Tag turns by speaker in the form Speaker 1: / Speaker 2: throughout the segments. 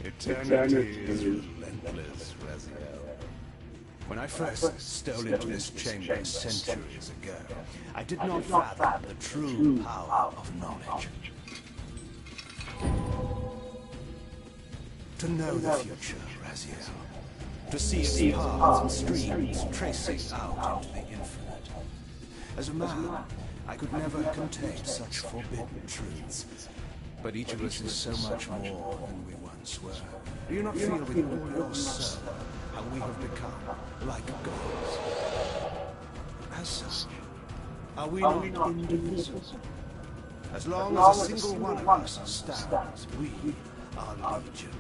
Speaker 1: Eternity is relentless, Raziel. When I first stole into this chamber centuries ago, I did not fathom the true power of knowledge. To know the future, Raziel. To see its paths and streams tracing out into the infinite. As a man, I could never contain such forbidden truths. But each of us is so much more than we once were. Do you not feel with all your soul how we have become like gods? As such, are we not indivisible? As long as a single one of us stands, we are legion.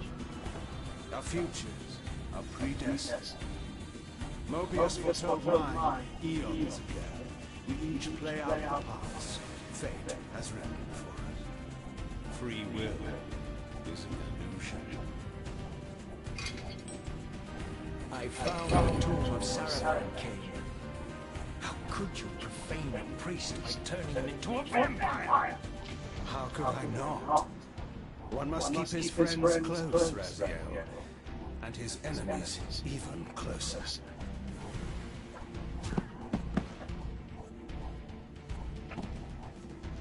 Speaker 1: Our futures are predestined. Mobius foretold mine eons ago. We each play out our parts. Fate has written for us. Free will is an illusion. I found the tomb of Sarah and Kain. How could you profane a priest by turning him into a vampire? How could I not? One must keep his friends close, Raziel, and his enemies even closer.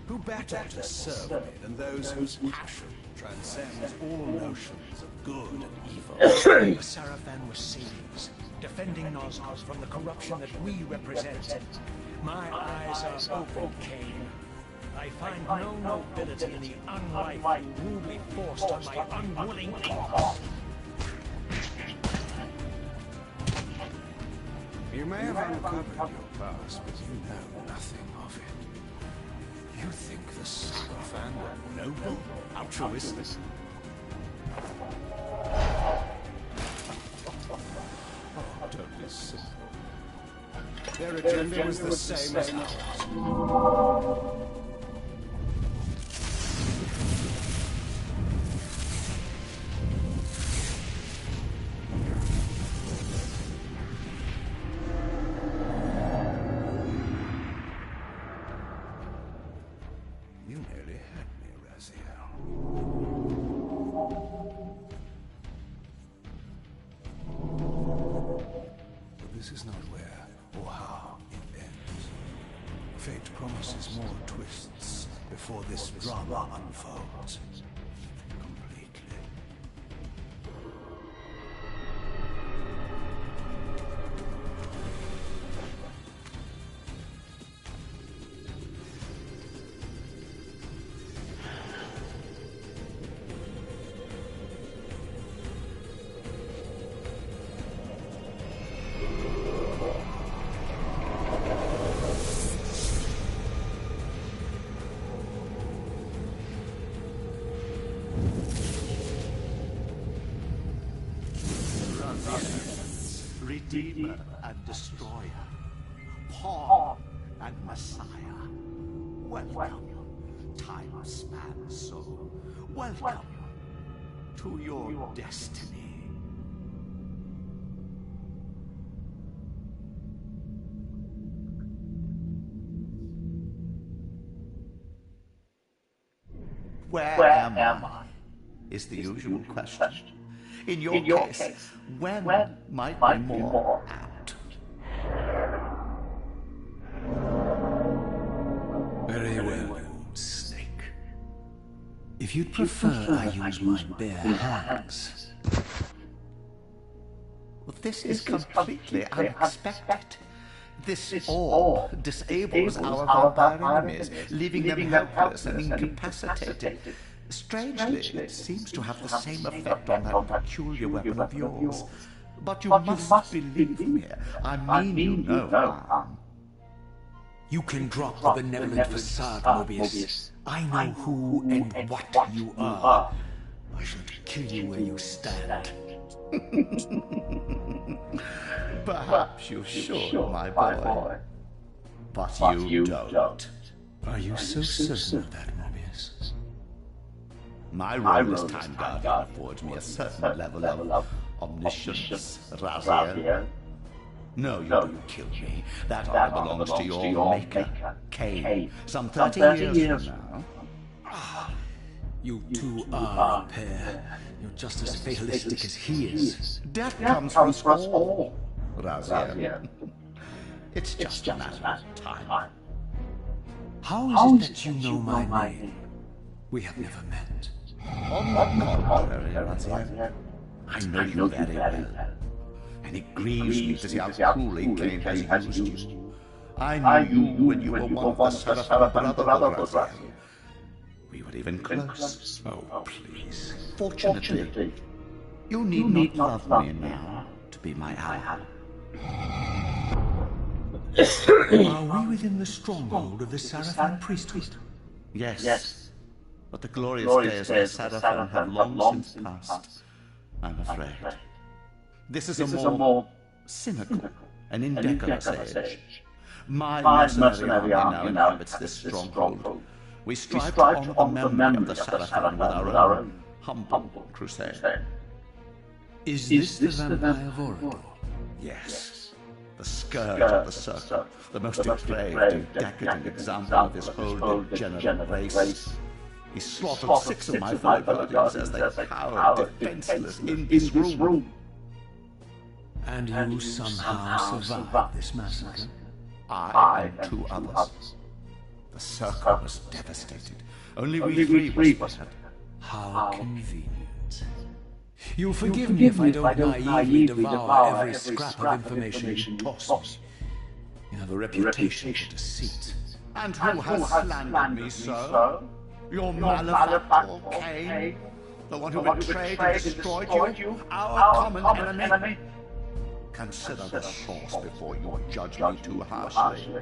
Speaker 1: Who better to serve me than those whose passion transcends all notions of good and evil? The Sarafan were saviors, defending Nosgoth from the corruption that we represent. My eyes are open, Kain. I find no nobility in the unlife you rudely forced on my unwilling cause. You may have uncovered your past, but you know nothing of it. You think the Sarafan were noble, altruistic? Oh, don't be simple. Their agenda was the same as ours. This is not where or how it ends. Fate promises more twists before this drama unfolds completely. Redeemer and Destroyer, Pawn and Messiah. Welcome, time-span soul. Welcome to your destiny.
Speaker 2: Where am I? Is the usual question. In your case, when might be more apt?
Speaker 1: Very well, old snake. If you'd prefer I use my bare hands.
Speaker 2: Well, this is completely unexpected. This orb disables our vampire enemies, leaving them helpless and incapacitated. Strangely, it seems to have the same effect on that peculiar weapon of yours. But you must believe me. I mean you no harm.
Speaker 1: You can drop the benevolent facade, Mobius. I know who and what you are. I shall kill you where you stand.
Speaker 2: Perhaps you should, my boy. But you don't.
Speaker 1: Are you so certain of that, Mobius?
Speaker 2: My role as Time Guardian affords me a certain level of omniscience, Raziel. No, you don't kill me. That honor belongs to your maker, Kain. Some 30 years from now.
Speaker 3: You two are a pair. You're just as fatalistic as he is.
Speaker 2: Death comes for us all, Raziel. It's just a matter of time.
Speaker 3: How is it that you know my name? We have never met.
Speaker 2: On the contrary, Raziel, I know you very well. And it grieves me to see how cruelly Kain has used you. I knew you when you were one of the Seraphim Brotherhood, Raziel. We were even close.
Speaker 3: Oh, please.
Speaker 2: Fortunately, you need not love me now to be my ally.
Speaker 3: Are we within the stronghold of the Seraphim priesthood?
Speaker 2: Yes. But the glorious days of the Seraphim have long since passed, I'm afraid. This is a more cynical and indecorous age. My mercenary army now inhabits this stronghold. We strive to honor the memory of the Seraphim with our own humble crusade.
Speaker 3: Is this the vampire Vorador?
Speaker 2: Yes. The scourge of the circle, the most depraved and decadent example of his whole degenerate race. He slaughtered 6 of my fellow guardians as they cowered defenseless in this room.
Speaker 3: And you somehow survived this massacre?
Speaker 2: I and 2 others. The circle was devastated. Only we 3 were spared.
Speaker 3: How convenient. You'll forgive me if I don't naively devour every scrap of information you toss me. You have a reputation for deceit.
Speaker 2: And who has slandered me so? Your malefactor, Kain? The one who betrayed and destroyed you? Our common enemy? Consider the source before you judge me too harshly.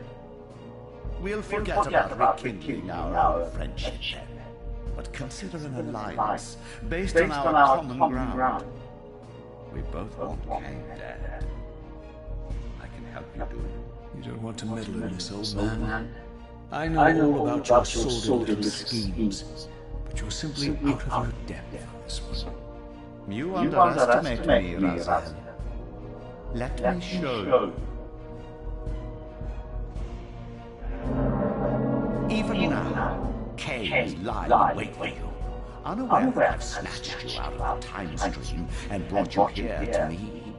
Speaker 2: We'll forget about rekindling our friendship then. But consider an alliance based on our common ground. We both want Kain dead. I can help you do it.
Speaker 3: You don't want to meddle in this, old man. I know all about your sordid little schemes, but you're simply out of your depth on this one.
Speaker 2: You underestimate me, Raziel. Let me show you. Even now, Kain is lying in wait for you, unaware that I've snatched you out of the time stream and brought you here to me.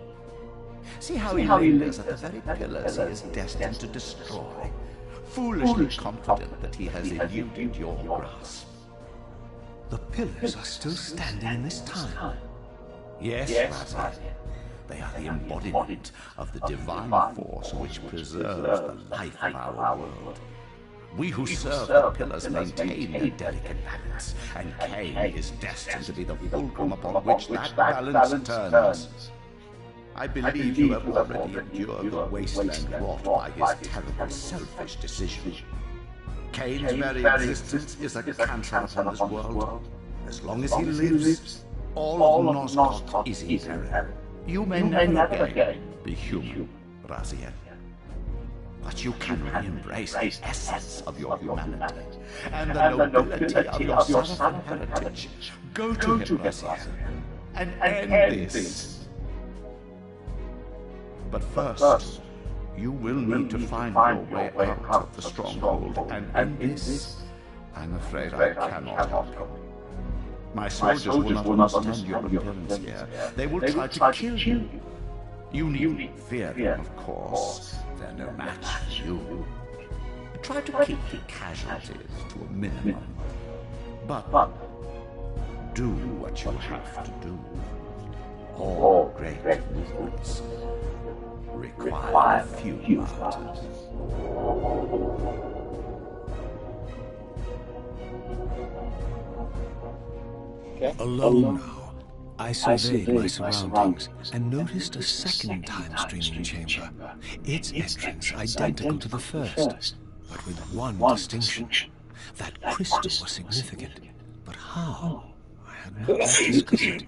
Speaker 2: See how he lingers at the very pillars he is destined to destroy, foolishly confident that he has eluded your grasp.
Speaker 3: The pillars are still standing in this time.
Speaker 2: Yes, Raziel. They are the embodiment of the divine force which preserves the life of our world. We who serve the pillars maintain their delicate balance, and Kain is destined to be the fulcrum upon which that balance turns. I believe you have already endured the wasteland wrought by his terrible, selfish decision. Kain's very existence is a cancer upon this world. As long as he lives, all of Nosgoth is in peril. You may never again be human, Raziel. But you can re-embrace the essence of your humanity and the nobility of your Seraphim heritage. Go to him, Raziel, and end this. But first, you will need to find your way out of the stronghold, and in this, I'm afraid I cannot help you. My soldiers will not understand your appearance here. They will try to kill you. You needn't fear them, of course. They're no match for you. Try to keep the casualties to a minimum. But do what you have to do. All great movements require a few martyrs.
Speaker 3: Alone now, I surveyed my surroundings and noticed a second time-streaming chamber. Its entrance identical to the first, but with one distinction. That crystal was significant, but how? I had not yet discovered.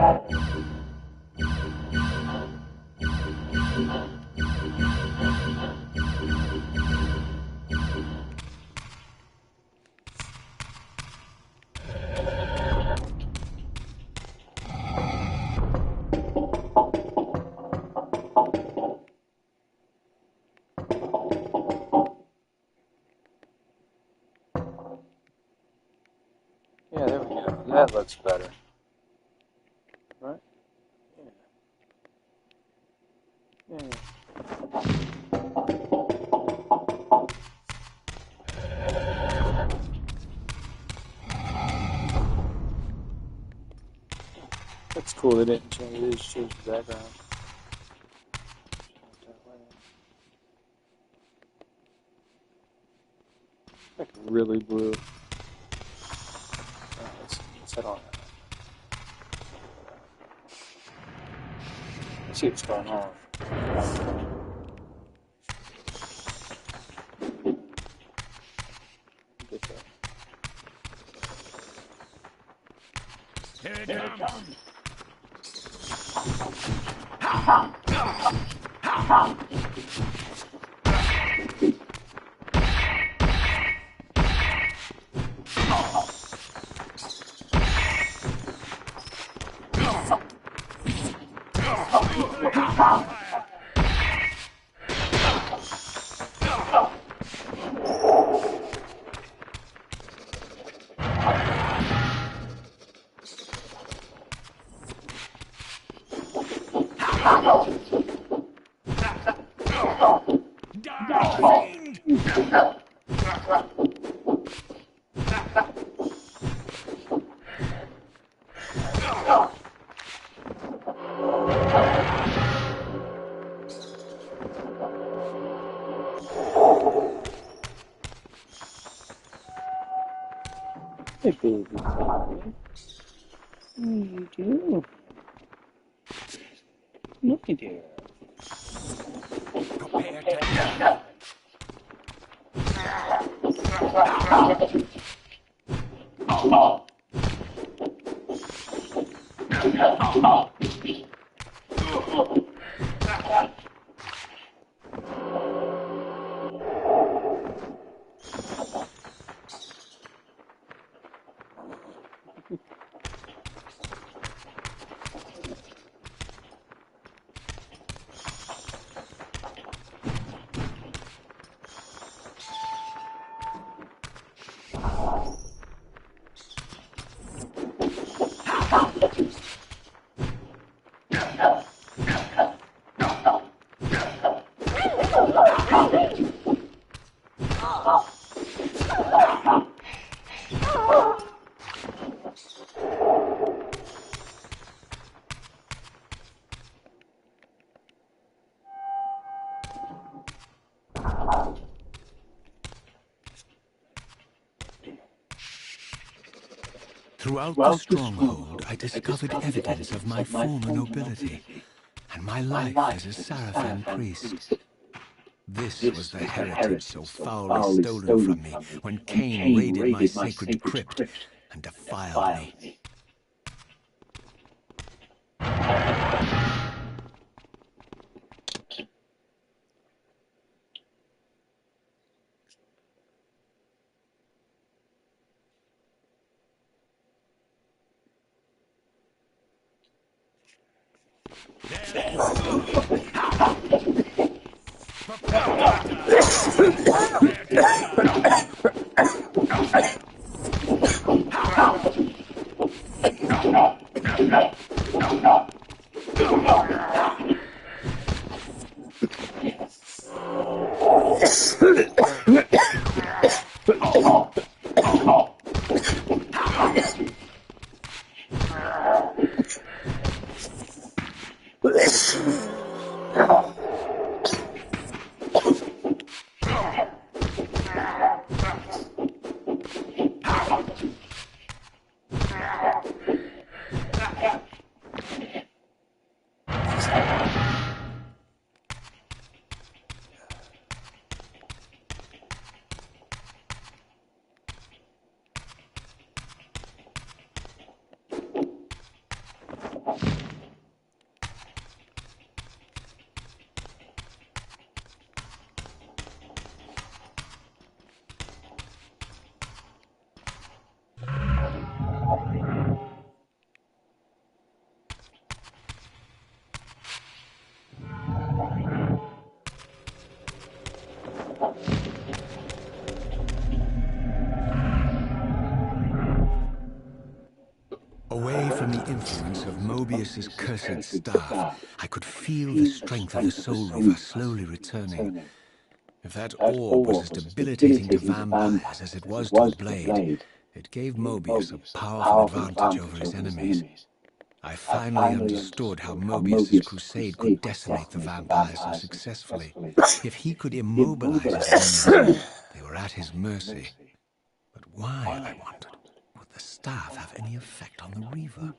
Speaker 4: Yeah, there we go. That looks better. Right? Yeah. Yeah. That's cool. They didn't change it. They just changed the background. Like really blue. Let's head on. Let's see what's going on. Get that.
Speaker 1: Here it comes.
Speaker 4: Hey, baby. What do you do? Look at there.
Speaker 1: Prepare to die.
Speaker 3: Throughout the stronghold, I discovered evidence of my former nobility, and my life as a Sarafan priest. This was the heritage so foully stolen from me when Kain raided my sacred crypt and defiled me. Away from the influence of Mobius's cursed staff, I could feel the strength of the Soul Reaver slowly returning. If that orb was as debilitating to vampires as it was to the blade, it gave Mobius a powerful advantage over his enemies. I finally understood how Mobius's crusade could decimate the vampires so successfully. If he could immobilize his enemies, they were at his mercy. But why, I wondered, would the staff have any effect on the Reaver?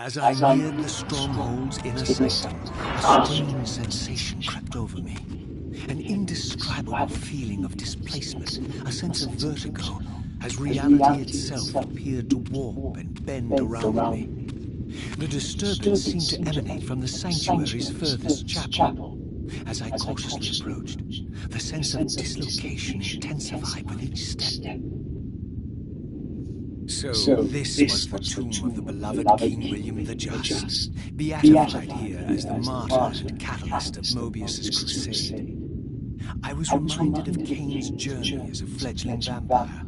Speaker 3: As I neared the stronghold's inner sanctum, a strange sensation crept over me. An indescribable feeling of displacement, a sense of vertigo, as reality itself appeared to warp and bend around me. The disturbance seemed to emanate from the sanctuary's furthest chapel. As I cautiously approached, the sense of dislocation intensified with each step. So this was the tomb of the beloved King William the Just, beatified here as the martyr and catalyst of Mobius's crusade. I was reminded of Kain's journey as a fledgling vampire,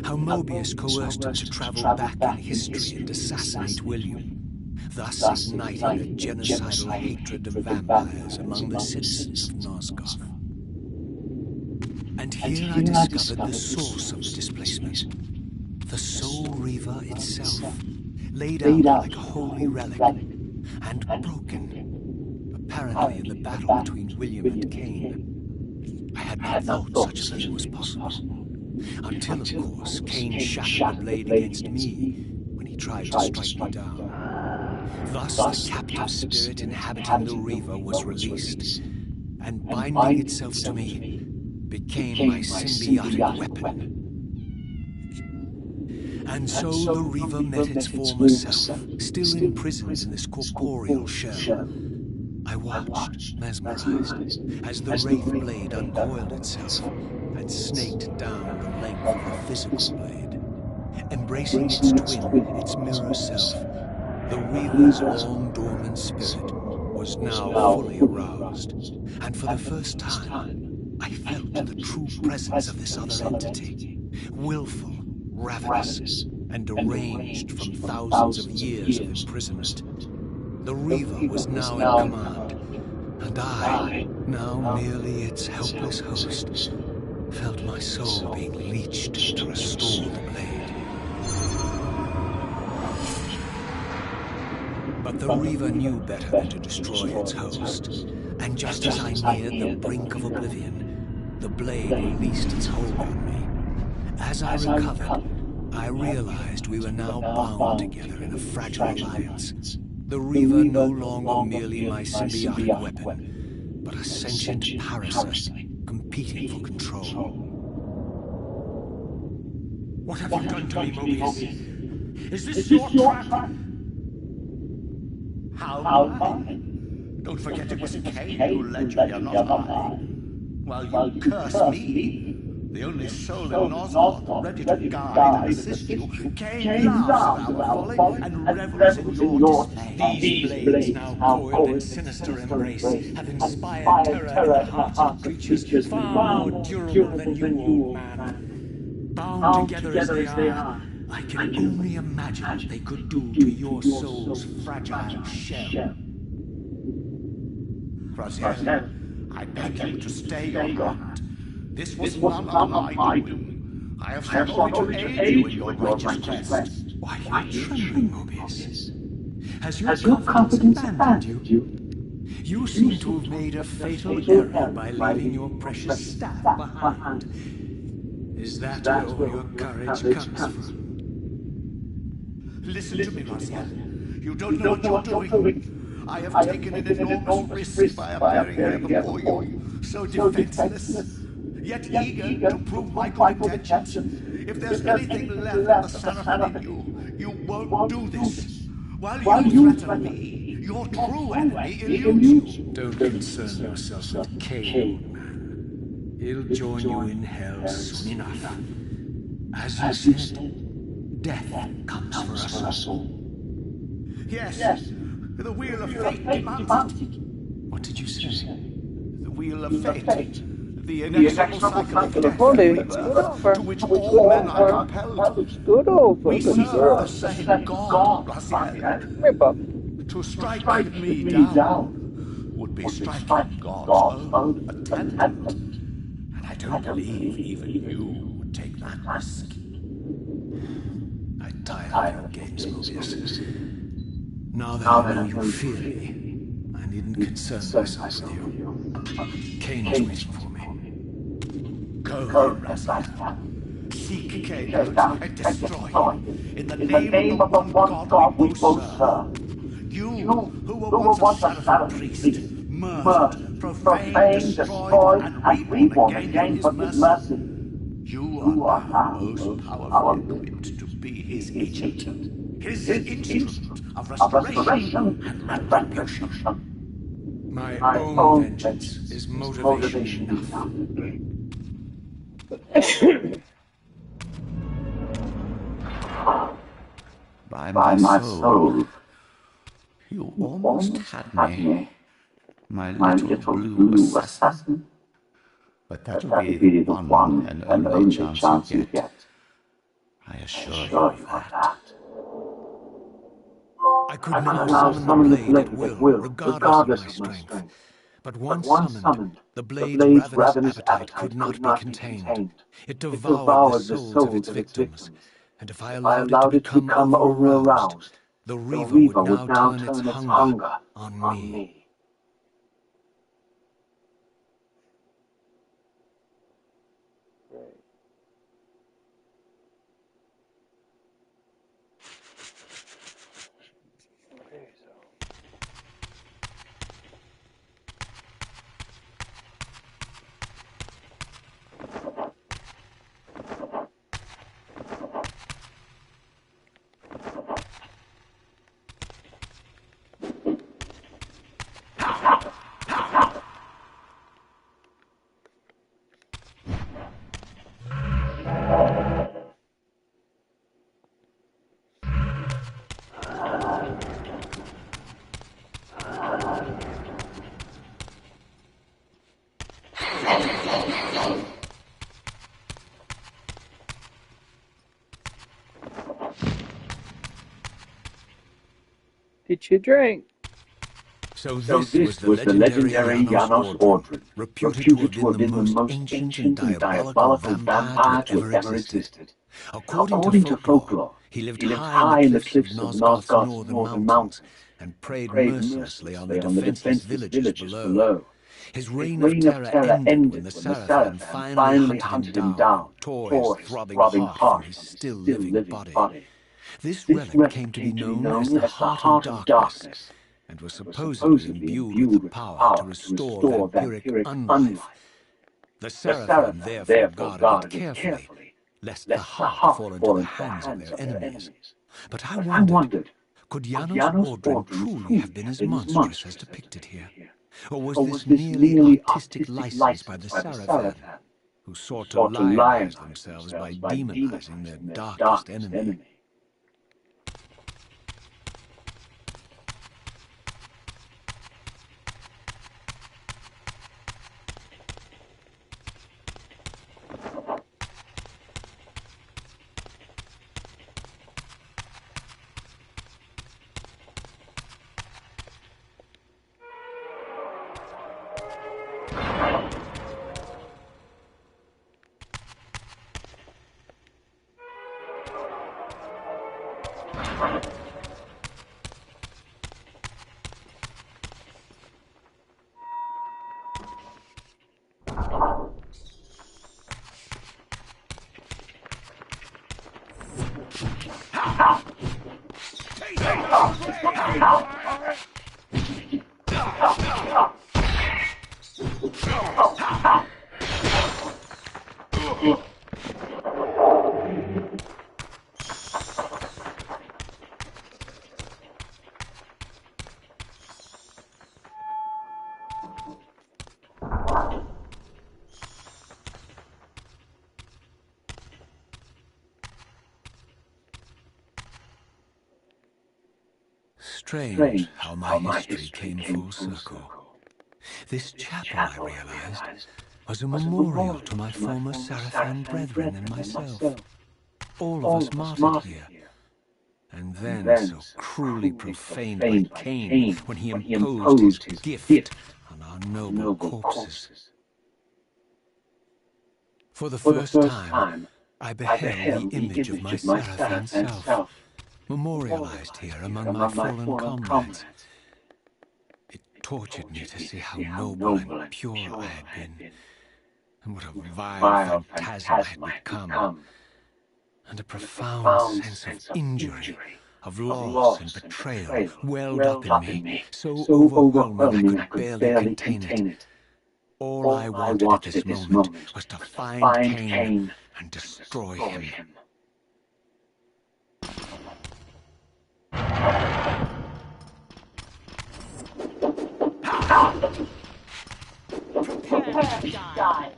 Speaker 3: how Mobius coerced him to travel back in history and assassinate William, thus igniting a genocidal hatred of vampires among the citizens of Nosgoth. And here I discovered the source of the displacement. The Soul Reaver itself, laid out like a holy relic, and broken, apparently in the battle between William and Kain. I had not thought such a thing was possible, until, of course, Kain shattered the blade against me when he tried to strike me down. Thus, the captive spirit inhabiting the Reaver was released, and binding itself to me, became my symbiotic weapon. And so the Reaver met its former self, still imprisoned in this corporeal shell. I watched, mesmerized, as the Wraith blade uncoiled itself and snaked down the length of the physical blade. Embracing its twin, its mirror self, the Reaver's long-dormant spirit was now fully aroused, and for the first time, I felt the true presence of this other entity, willful, ravenous, and deranged from thousands of years of imprisonment. The Reaver was now in command, and I, now merely its helpless host, felt my soul being leeched to restore the blade. But the Reaver knew better than to destroy its host, and just as I neared the brink of oblivion, the blade released its hold on me. As I recovered, I realized we were now bound together in a fragile alliance. The Reaver no longer merely my symbiotic weapon, but a sentient parasite competing for control.
Speaker 5: What have you done to me, Mobius? Is this your trap? How mine? Don't forget it was Kain who led you here, not I. While you curse me, the only soul in Nosgoth ready to guide and assist you, Kain laughs at our folly and revels in your dismay. These blades now coiled in sinister embrace have inspired terror in the hearts of creatures far more durable than you, old man. Bound together as they are, I can only imagine what they could do to your soul's fragile shell. Raziel, I beg you to stay your ground. This was none of my doing. I have sought only to aid you in your righteous quest.
Speaker 3: Why are you trembling, Mobius? Has your confidence abandoned you? You seem to have made a fatal error by leaving your precious staff behind. Is that where all your courage comes from?
Speaker 5: Listen to me, Raziel. You don't know what you're doing. I have taken an enormous risk by appearing here before you, so defenseless, yet eager to prove my good intentions. If there's anything left of the Seraphim in you, you won't do this. While you threaten me, your true enemy eludes you.
Speaker 3: Don't concern yourself with Kain, old man. He'll join you in hell soon enough. As you said, death comes for us all.
Speaker 5: Yes, the wheel of fate demands it.
Speaker 3: What did you say?
Speaker 5: The wheel of fate. The inexorable cycle of death
Speaker 6: Funny.
Speaker 5: and rebirth, to which all men are compelled.
Speaker 6: Good over.
Speaker 5: We serve the same God, Raziel.
Speaker 6: Remember,
Speaker 5: To strike me down would be striking God's own attendant. And I don't believe even you would take that risk.
Speaker 3: I tire of your games, Mobius. Now that I know you fear me, I needn't concern myself with you. Kain is waiting for me.
Speaker 5: Go then, Raziel. Seek Kain and destroy him in the name of the one God we both serve. You, who were once a Seraphim priest, murdered, profaned, destroyed, and reborn again for his mercy. You are now most powerfully equipped to be his agent, his instrument of restoration and retribution.
Speaker 3: My own vengeance is motivation enough.
Speaker 2: By my soul, you almost had me, my little blue assassin. But that'll be the one and only chance you get. I assure you that.
Speaker 3: I could now summon the blade at will, regardless of my strength. But once summoned, the blade's ravenous appetite could not be contained. It devoured the souls of its victims, and if I allowed it to become over-aroused, the Reaver would now turn its hunger on me.
Speaker 6: did you drink?
Speaker 3: So this was the legendary Janos Ordrin, reputed to have been the most ancient and diabolical vampire to have ever existed. According to folklore, he lived high in the cliffs of Nosgoth's northern mountains and preyed mercilessly on the defenseless villages below. His reign of terror ended when the Seraphim finally hunted him down, tore his throbbing heart from his still living body. This relic came to be known as the Heart of Darkness, and was supposedly imbued with the power to restore vampiric unlife. The Seraphim therefore guarded it carefully, lest the heart fall into the hands of their enemies. But I wondered, could Janos Ordrin truly have been as monstrous as depicted here? Or was this merely artistic license by the Seraphim, who sought to lionize themselves by demonizing their darkest enemy? Strange how my history came full circle. This chapel, I realized, was a memorial to my former Seraphim brethren and myself. All of us martyred here. And then so cruelly profaned by Kain when he imposed his gift on our noble corpses. For the first time, I beheld the image of my Seraphim self, memorialized here among my fallen comrades. It tortured me to see how noble and pure I had been, and what a vile phantasm I had become, and a profound sense of injury, of loss and betrayal welled up in me, so overwhelming I could barely contain it. All I wanted at this moment was to find Kain and destroy him.
Speaker 7: Prepare to die.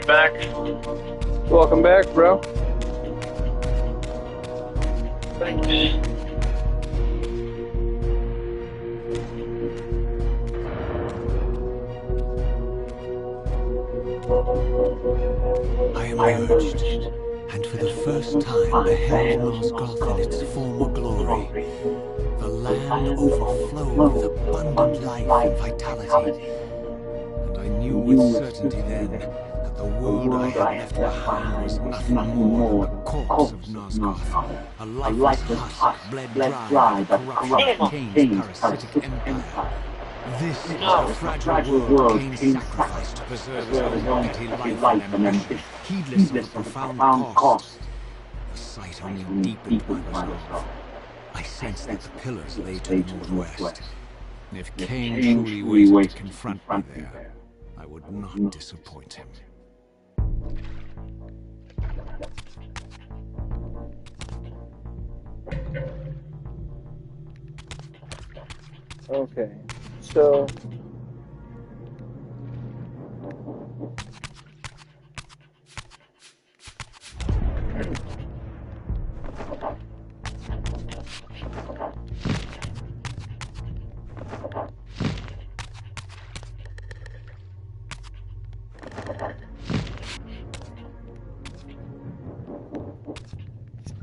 Speaker 4: Back.
Speaker 6: Welcome back, bro.
Speaker 4: Thanks.
Speaker 3: I emerged, and for the first time beheld Nosgoth in its former glory. The land overflowed with abundant life and vitality, and I knew with certainty then that the world I had left behind was nothing more than the corpse of Nosgoth, a lifeless husk bled dry by the corruption of Kain's parasitic empire. This is the fragile world Kain sacrificed to preserve his own petty life and ambition, heedless of the profound cost. The sight only deepened my resolve. I sensed that the pillars lay to the northwest, and if Kain truly waited to confront me there, I would not disappoint him.
Speaker 6: Okay, so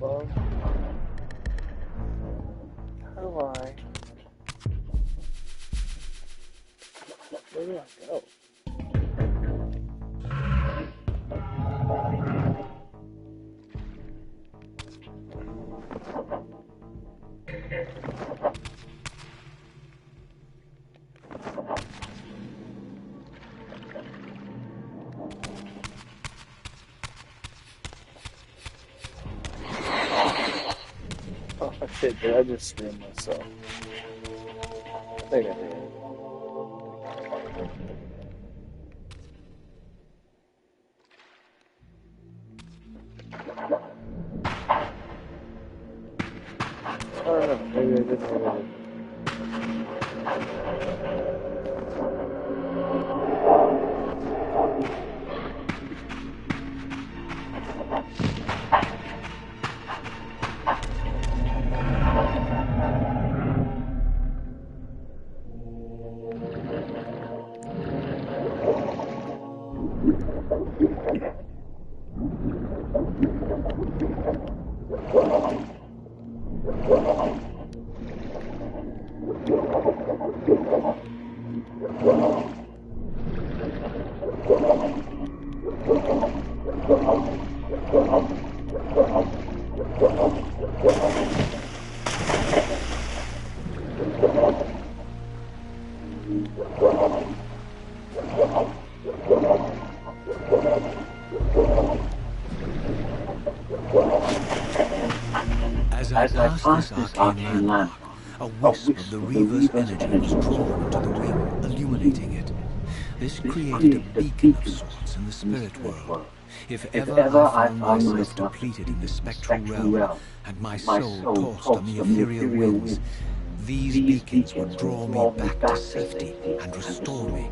Speaker 6: above. How do I? Where do I go? Oh shit, did I just scream myself? I think I did. I don't know, maybe I didn't really.
Speaker 3: As I passed this arcane landmark, a wisp of the Reaver's energy was drawn into the ring, illuminating it. This created a beacon of sorts in the spirit world. If ever I found myself depleted in the spectral realm, and my soul tossed on the ethereal winds, these beacons would draw me back to safety and restore me.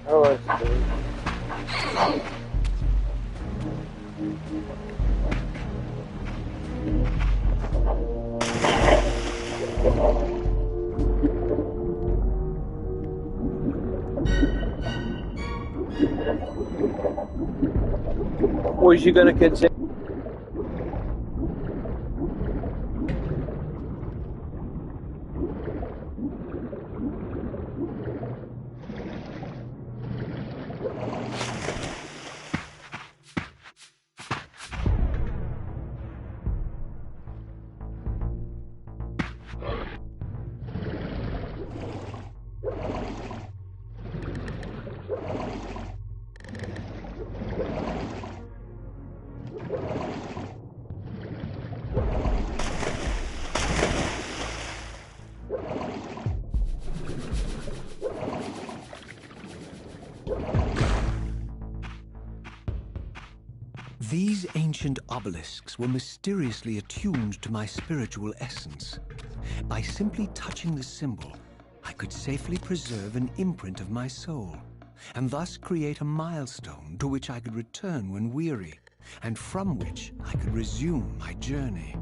Speaker 6: Oh, I see. Was you gonna continue?
Speaker 3: These ancient obelisks were mysteriously attuned to my spiritual essence. By simply touching the symbol, I could safely preserve an imprint of my soul, and thus create a milestone to which I could return when weary, and from which I could resume my journey.